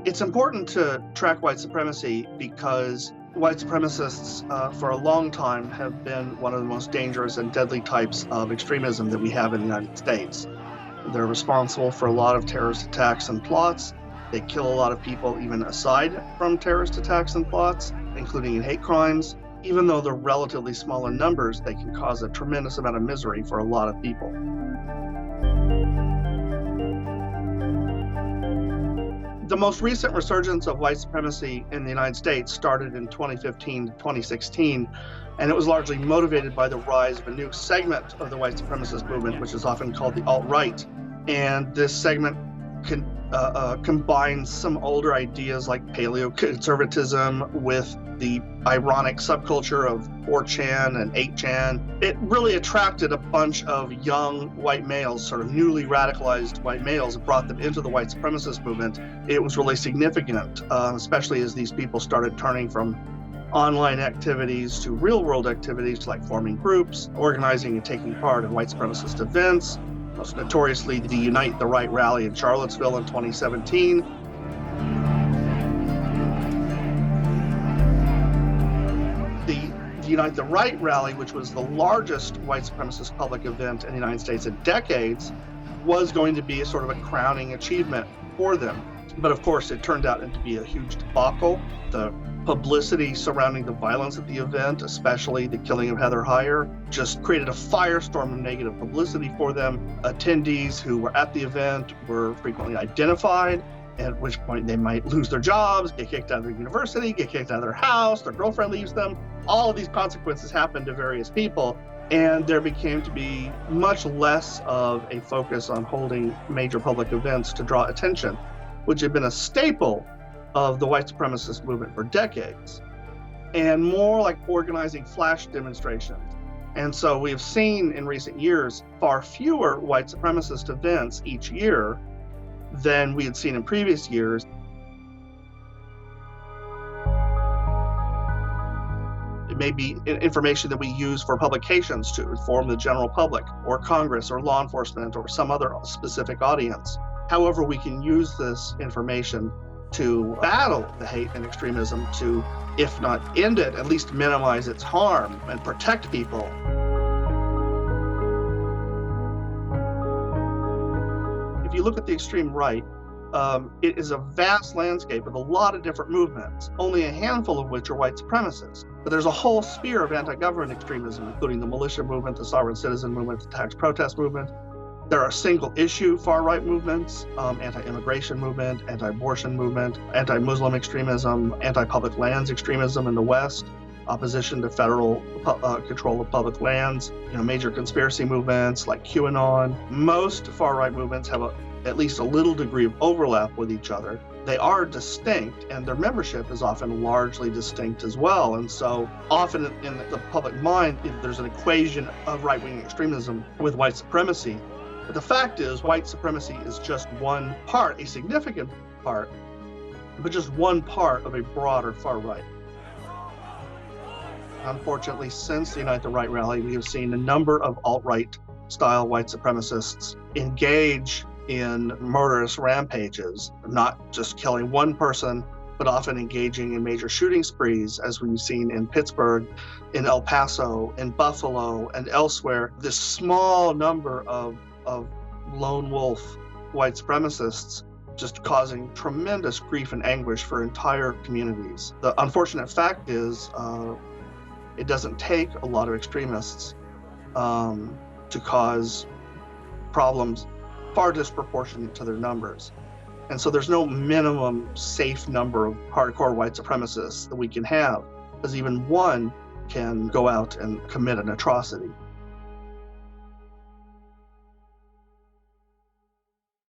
It's important to track white supremacy because white supremacists for a long time have been one of the most dangerous and deadly types of extremism that we have in the United States. They're responsible for a lot of terrorist attacks and plots. They kill a lot of people even aside from terrorist attacks and plots, including in hate crimes. Even though they're relatively small in numbers, they can cause a tremendous amount of misery for a lot of people. The most recent resurgence of white supremacy in the United States started in 2015 to 2016, and it was largely motivated by the rise of a new segment of the white supremacist movement, which is often called the alt-right. And this segment combines some older ideas like paleoconservatism with the ironic subculture of 4chan and 8chan. It really attracted a bunch of young white males, sort of newly radicalized white males, and brought them into the white supremacist movement. It was really significant, especially as these people started turning from online activities to real-world activities like forming groups, organizing and taking part in white supremacist events, most notoriously the Unite the Right rally in Charlottesville in 2017. The Unite the Right rally, which was the largest white supremacist public event in the United States in decades, was going to be a sort of a crowning achievement for them. But of course, it turned out to be a huge debacle. The publicity surrounding the violence at the event, especially the killing of Heather Heyer, just created a firestorm of negative publicity for them. Attendees who were at the event were frequently identified, at which point they might lose their jobs, get kicked out of their university, get kicked out of their house, their girlfriend leaves them. All of these consequences happened to various people, and there became to be much less of a focus on holding major public events to draw attention, which had been a staple of the white supremacist movement for decades, and more like organizing flash demonstrations. And so we have seen in recent years far fewer white supremacist events each year than we had seen in previous years. It may be information that we use for publications to inform the general public or Congress or law enforcement or some other specific audience. However, we can use this information to battle the hate and extremism, to, if not end it, at least minimize its harm and protect people. If you look at the extreme right, it is a vast landscape with a lot of different movements, only a handful of which are white supremacists. But there's a whole sphere of anti-government extremism, including the militia movement, the sovereign citizen movement, the tax protest movement. There are single-issue far-right movements, anti-immigration movement, anti-abortion movement, anti-Muslim extremism, anti-public lands extremism in the West, opposition to federal control of public lands, major conspiracy movements like QAnon. Most far-right movements have at least a little degree of overlap with each other. They are distinct, and their membership is often largely distinct as well. And so often in the public mind, there's an equation of right-wing extremism with white supremacy. But the fact is, white supremacy is just one part, a significant part, but just one part of a broader far right. Unfortunately, since the Unite the Right rally, we have seen a number of alt-right style white supremacists engage in murderous rampages, not just killing one person, but often engaging in major shooting sprees, as we've seen in Pittsburgh, in El Paso, in Buffalo, and elsewhere. This small number of lone wolf white supremacists just causing tremendous grief and anguish for entire communities. The unfortunate fact is it doesn't take a lot of extremists to cause problems far disproportionate to their numbers. And so there's no minimum safe number of hardcore white supremacists that we can have, because even one can go out and commit an atrocity.